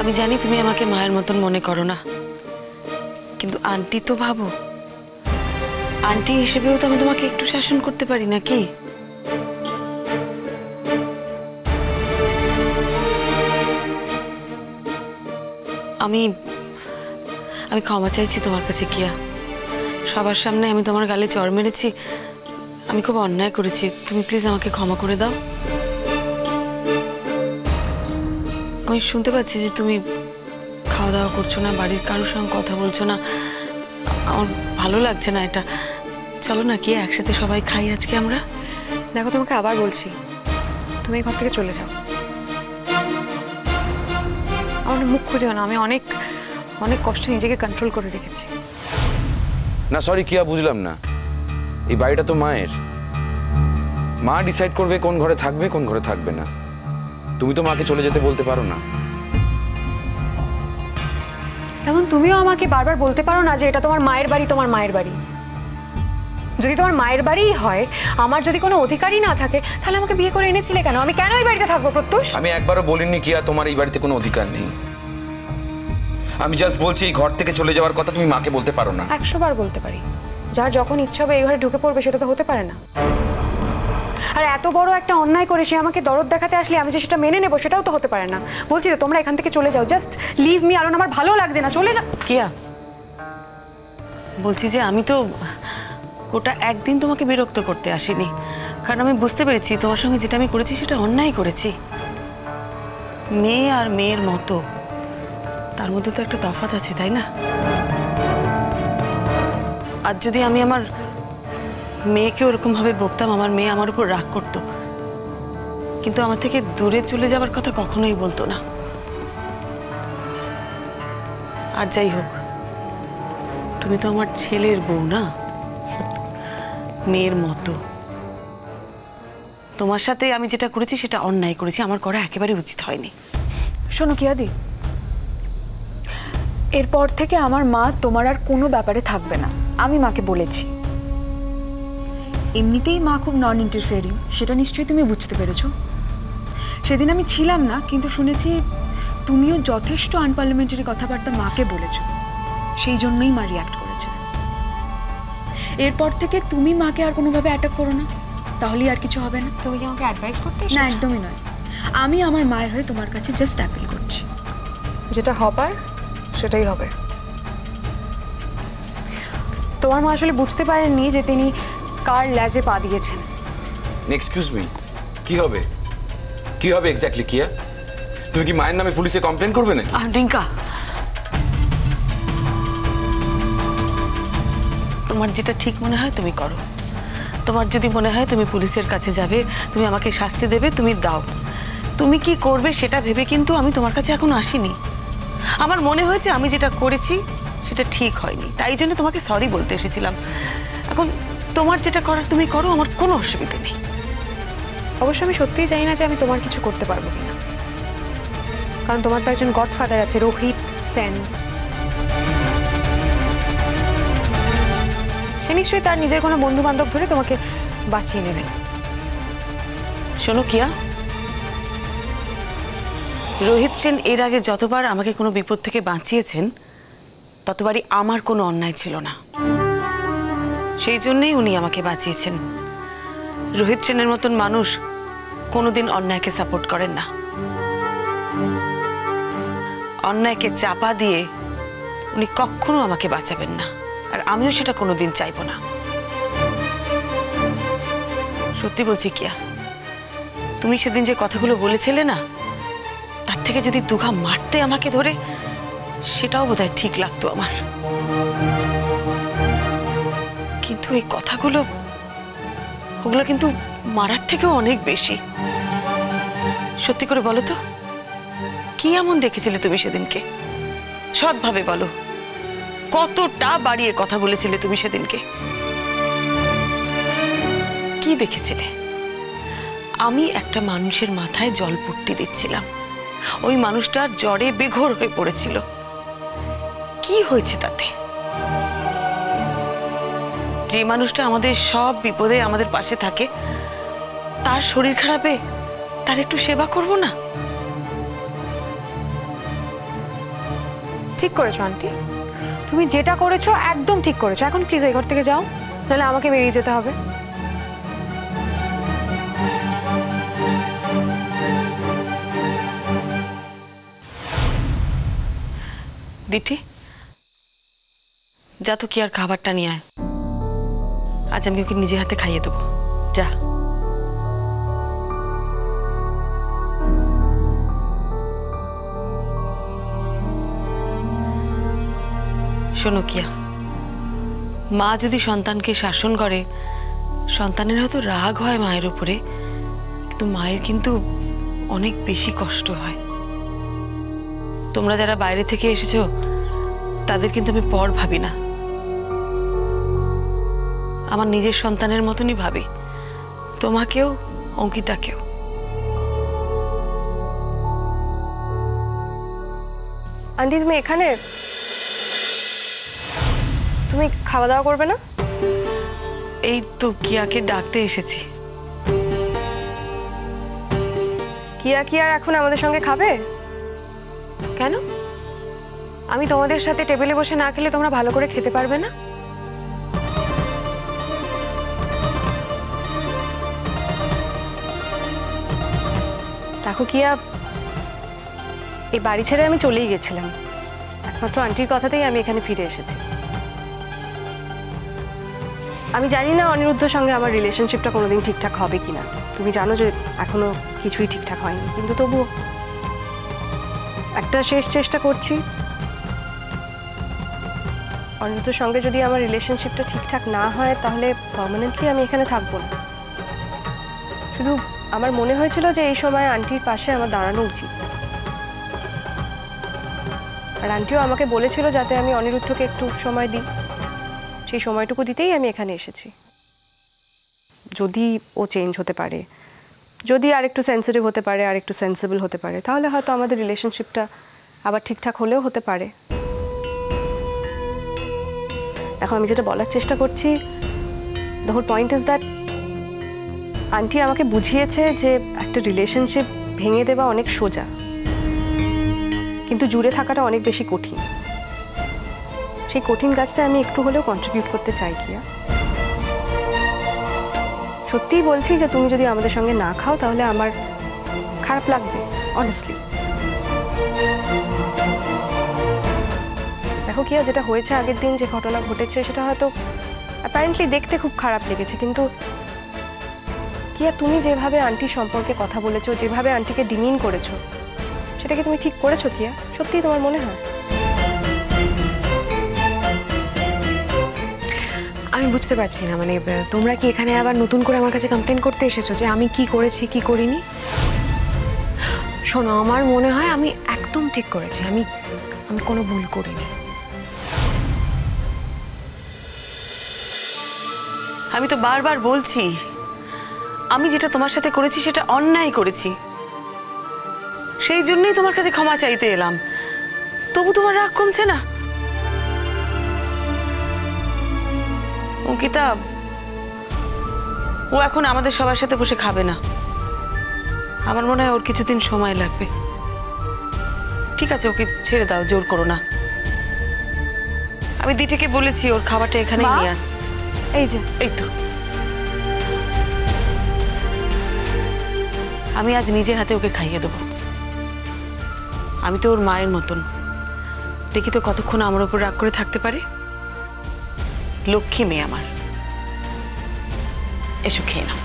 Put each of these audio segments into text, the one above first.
আমি জানি তুমি আমাকে মায়ের মতন মনে করো না, কিন্তু আন্টি তো ভাবো, আন্টি হিসেবেও তো আমি তোমাকে একটু শাসন করতে পারি নাকি? আমি আমি ক্ষমা চাইছি তোমার কাছে কিয়া। সবার সামনে আমি তোমার গালে চড় মেরেছি, আমি খুব অন্যায় করেছি, তুমি প্লিজ আমাকে ক্ষমা করে দাও। আমি শুনতে পাচ্ছি যে তুমি খাওয়া দাওয়া করছো না, বাড়ির কারোর সঙ্গে কথা বলছো না, আমার ভালো লাগছে না এটা। চলো না কি একসাথে সবাই খাই আজকে আমরা। দেখো তোমাকে আবার বলছি, তুমি এই ঘর থেকে চলে যাও। আমার মুখ খুলিও না, আমি অনেক অনেক কষ্টে নিজেকে কন্ট্রোল করে রেখেছি। না সরি কিয়া, বুঝলাম না। এই বাড়িটা তো মায়ের, মা ডিসাইড করবে কোন ঘরে থাকবে কোন ঘরে থাকবে না। তুমি তো মাকে চলে যেতে বলতে পারো না। তেমন তুমিও আমাকে বারবার বলতে পারো না যে এটা তোমার মায়ের বাড়ি, তোমার মায়ের বাড়ি। যদি তোমার মায়ের বাড়িই হয়, আমার যদি কোনো অধিকারই না থাকে, তাহলে আমাকে বিয়ে করে এনেছিলে কেন? আমি কেন এই বাড়িতে থাকবো প্রত্যুষ? আমি একবারও বলিনি কিয়া তোমার এই বাড়িতে কোনো অধিকার নেই। আমি জাস্ট বলছি এই ঘর থেকে চলে যাওয়ার কথা তুমি মাকে বলতে পারো না। 100 বার বলতে পারি, যার যখন ইচ্ছা হবে এই ঘরে ঢুকে পড়বে, সেটা তো হতে পারে না। আর এত বড় একটা অন্যায় করে সে আমাকে দরদ দেখাতে আসলে আমি যে সেটা মেনে নেবো, সেটাও তো হতে পারে না। বলছি তো তোমরা এখান থেকে চলে যাও, জাস্ট লিভ মি অ্যালোন। আমার ভালো লাগছে না, চলে যাও। কিয়া, বলছি যে আমি তো গোটা একদিন তোমাকে বিরক্ত করতে আসিনি, কারণ আমি বুঝতে পেরেছি তোমার সঙ্গে যেটা আমি করেছি সেটা অন্যায় করেছি। মেয়ে আর মেয়ের মতো, তার মধ্যে তো একটা তফাৎ আছে, তাই না? আর যদি আমি আমার মেয়েকে ওরকম ভাবে বকতাম, আমার মেয়ে আমার উপর রাগ করতো, কিন্তু আমার থেকে দূরে চলে যাবার কথা কখনোই বলতো না। আর যাই হোক, তুমি তো আমার ছেলের বউ না, মেয়ের মতো। তোমার সাথে আমি যেটা করেছি সেটা অন্যায় করেছি, আমার করা একেবারে উচিত হয়নি। শোনো কিয়াদি, এরপর থেকে আমার মা তোমার আর কোনো ব্যাপারে থাকবে না, আমি মাকে বলেছি। এমনিতেই মা খুব নন ইন্টারফেয়ারিং, সেটা নিশ্চয়ই তুমি বুঝতে পেরেছো। সেদিন আমি ছিলাম না, কিন্তু শুনেছি তুমিও যথেষ্ট আনপার্লামেন্টারি কথাবার্তা মাকে বলেছো, সেই জন্যই মা রিয়াক্ট করেছে। এরপর থেকে তুমি মাকে আর কোনোভাবে অ্যাটাক করো না, তাহলেই আর কিছু হবে না। তুমি কি আমাকে অ্যাডভাইস করতে? না, একদমই নয়। আমি আমার মায়ের হয়ে তোমার কাছে জাস্ট অ্যাপিল করছি। যেটা হবার সেটাই হবে। তোমার মা আসলে বুঝতে পারেননি যে তিনি কার ল্যাজে পা দিয়েছেন। এক্সকিউজ মি, কি হবে? কি হবে এক্স্যাক্টলি কিয়া? তুমি কি মায়ের নামে পুলিশে কমপ্লেন করবে না? রিঙ্কা, তোমার যেটা ঠিক মনে হয় তুমি করো। তোমার যদি মনে হয় তুমি পুলিশের কাছে যাবে, তুমি আমাকে শাস্তি দেবে, তুমি দাও। তুমি কি করবে সেটা ভেবে কিন্তু আমি তোমার কাছে এখন আসিনি। আমার মনে হয়েছে আমি যেটা করেছি সেটা ঠিক হয়নি, তাই জন্য তোমাকে সরি বলতে এসেছিলাম। এখন তোমার যেটা করার তুমি করো, আমার কোনো অসুবিধা নেই। অবশ্য আমি সত্যিই জানি না যে আমি তোমার কিছু করতে পারবো কিনা, কারণ তোমার তো একজন গডফাদার আছে, রোহিত সেন। সে নিশ্চয়ই তার নিজের কোনো বন্ধু বান্ধব ধরে তোমাকে বাঁচিয়ে নেবেন। শোনো কিয়া, রোহিত সেন এর আগে যতবার আমাকে কোনো বিপদ থেকে বাঁচিয়েছেন, ততবারই আমার কোনো অন্যায় ছিল না, সেই জন্যই উনি আমাকে বাঁচিয়েছেন। রোহিত সেনের মতন মানুষ কোনোদিন অন্যায়কে সাপোর্ট করেন না। অন্যায়কে চাপা দিয়ে উনি কখনো আমাকে বাঁচাবেন না, আর আমিও সেটা কোনোদিন চাইব না। সত্যি বলছি কিয়া, তুমি সেদিন যে কথাগুলো বলেছিলে না, তার থেকে যদি দুঘা মারতে আমাকে ধরে, সেটাও বোধহয় ঠিক লাগতো আমার। কিন্তু এই কথাগুলো, ওগুলো কিন্তু মারার থেকেও অনেক বেশি। সত্যি করে বলো তো, কি এমন দেখেছিলে তুমি সেদিনকে? সৎভাবে বলো, কতটা বাড়িয়ে কথা বলেছিলে তুমি সেদিনকে? কি দেখেছিলে? আমি একটা মানুষের মাথায় জলপট্টি দিচ্ছিলাম, ওই মানুষটার জ্বরে বেঘোর হয়ে পড়েছিল। কি হয়েছে তাতে? যে মানুষটা আমাদের সব বিপদে আমাদের পাশে থাকে, তার শরীর খারাপে তার একটু সেবা করব না? ঠিক করেছো আন্টি, তুমি যেটা করেছো একদম ঠিক করেছো। এখন প্লিজ এই ঘর থেকে যাও, নাহলে আমাকে বেরিয়ে যেতে হবে। দিঠি, যা তো কি আর খাবারটা নিয়ে আয়, আজ আমি ওকে নিজে হাতে খাইয়ে দেবো। যা। শোনো কিয়া, মা যদি সন্তানকে শাসন করে, সন্তানের হয়তো রাগ হয় মায়ের উপরে, কিন্তু মায়ের কিন্তু অনেক বেশি কষ্ট হয়। তোমরা যারা বাইরে থেকে এসেছো তাদের কিন্তু আমি পর ভাবি না, আমার নিজের সন্তানের মতনই ভাবি, তোমাকেও অঙ্কিতাকেও। আন্টি তুমি এখানে, তুমি খাওয়া দাওয়া করবে না? এই তো কিয়াকে ডাকতে এসেছি। কিয়া কি আর এখন আমাদের সঙ্গে খাবে? কেন? আমি তোমাদের সাথে টেবিলে বসে না খেলে তোমরা ভালো করে খেতে পারবে না? দেখো কিয়া, এই বাড়ি ছেড়ে আমি চলেই গেছিলাম, একমাত্র আন্টির কথাতেই আমি এখানে ফিরে এসেছি। আমি জানি না অনিরুদ্ধর সঙ্গে আমার রিলেশনশিপটা কোনোদিন ঠিকঠাক হবে কিনা, তুমি জানো যে এখনো কিছুই ঠিকঠাক হয়নি, কিন্তু তবুও একটা শেষ চেষ্টা করছি। অনিরুদ্ধর সঙ্গে যদি আমার রিলেশনশিপটা ঠিকঠাক না হয় তাহলে পার্মানেন্টলি আমি এখানে থাকবো না। শুধু আমার মনে হয়েছিল যে এই সময় আন্টির পাশে আমার দাঁড়ানো উচিত, আর আন্টিও আমাকে বলেছিল যাতে আমি অনিরুদ্ধকে একটু সময় দিই, সেই সময়টুকু দিতেই আমি এখানে এসেছি। যদি ও চেঞ্জ হতে পারে, যদি আরেকটু সেন্সিটিভ হতে পারে, আরেকটু সেন্সিবল হতে পারে, তাহলে হয়তো আমাদের রিলেশনশিপটা আবার ঠিকঠাক হলেও হতে পারে। দেখো, আমি যেটা বলার চেষ্টা করছি, the whole point is that aunty আমাকে বুঝিয়েছে যে একটা রিলেশনশিপ ভেঙে দেওয়া অনেক সোজা, কিন্তু জুড়ে থাকাটা অনেক বেশি কঠিন। সেই কঠিন কাজটা আমি একটু হলেও কন্ট্রিবিউট করতে চাই কিয়া। সত্যিই বলছি যে তুমি যদি আমাদের সঙ্গে না খাও তাহলে আমার খারাপ লাগবে, অনেস্টলি। দেখো কিয়া, যেটা হয়েছে আগের দিন, যে ঘটনা ঘটেছে, সেটা হয়তো অ্যাপারেন্টলি দেখতে খুব খারাপ লেগেছে, কিন্তু কিয়া তুমি যেভাবে আন্টি সম্পর্কে কথা বলেছো, যেভাবে আন্টিকে ডিমিন করেছো, সেটা কি তুমি ঠিক করেছো কিয়া? সত্যিই তোমার মনে হয়? আমি বুঝতে পারছি না, মানে তোমরা কি এখানে আবার নতুন করে আমার কাছে কমপ্লেন করতে এসেছো যে আমি কি করেছি কি করিনি? শোনো, আমার মনে হয় আমি একদম ঠিক করেছি, আমি কোনো ভুল করিনি। আমি তো বারবার বলছি, আমি যেটা তোমার সাথে করেছি সেটা অন্যায় করেছি, সেই জন্যই তোমার কাছে ক্ষমা চাইতে এলাম। তবু তোমার রাগ কমছে না? অঙ্কিতা, ও এখন আমাদের সবার সাথে বসে খাবে না, আমার মনে হয় ওর কিছুদিন সময় লাগবে। ঠিক আছে, ওকে ছেড়ে দাও, জোর করো না। আমি দিঠিকে বলেছি ওর খাবারটা এখানেই নিয়ে আস। এই যে, এই তো, আমি আজ নিজে হাতে ওকে খাইয়ে দেবো। আমি তো ওর মায়ের মতন, দেখি তো কতক্ষণ আমার উপর রাগ করে থাকতে পারে। লক্ষ্মী মেয়ে আমার, এসো খেয়ে নাও।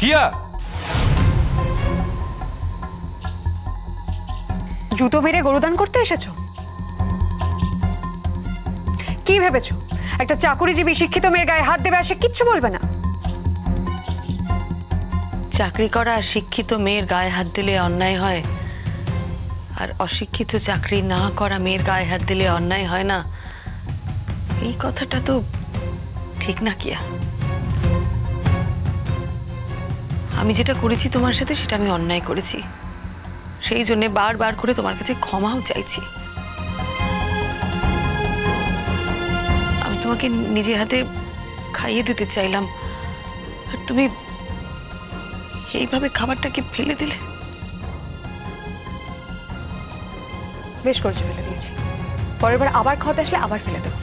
কিয়া, জুতো মেরে গরুদান করতে এসেছো? কি ভেবেছো একটা চাকুরিজীবী শিক্ষিত মেয়ের গায়ে হাত দেবে আর সে কিচ্ছু বলবে না? চাকরি করা আর শিক্ষিত মেয়ের গায়ে হাত দিলে অন্যায় হয়, আর অশিক্ষিত চাকরি না করা মেয়ের গায়ে হাত দিলে অন্যায় হয় না, এই কথাটা তো ঠিক না কিয়া। আমি যেটা করেছি তোমার সাথে সেটা আমি অন্যায় করেছি, সেই জন্যে বারবার করে তোমার কাছে ক্ষমাও চাইছি। আমি তোমাকে নিজে হাতে খাইয়ে দিতে চাইলাম, আর তুমি এইভাবে খাবারটাকে ফেলে দিলে। বেশ করেছো, ফেলে দিয়েছি। পরের বার আবার খাওয়াতে আসলে আবার ফেলে দেবো।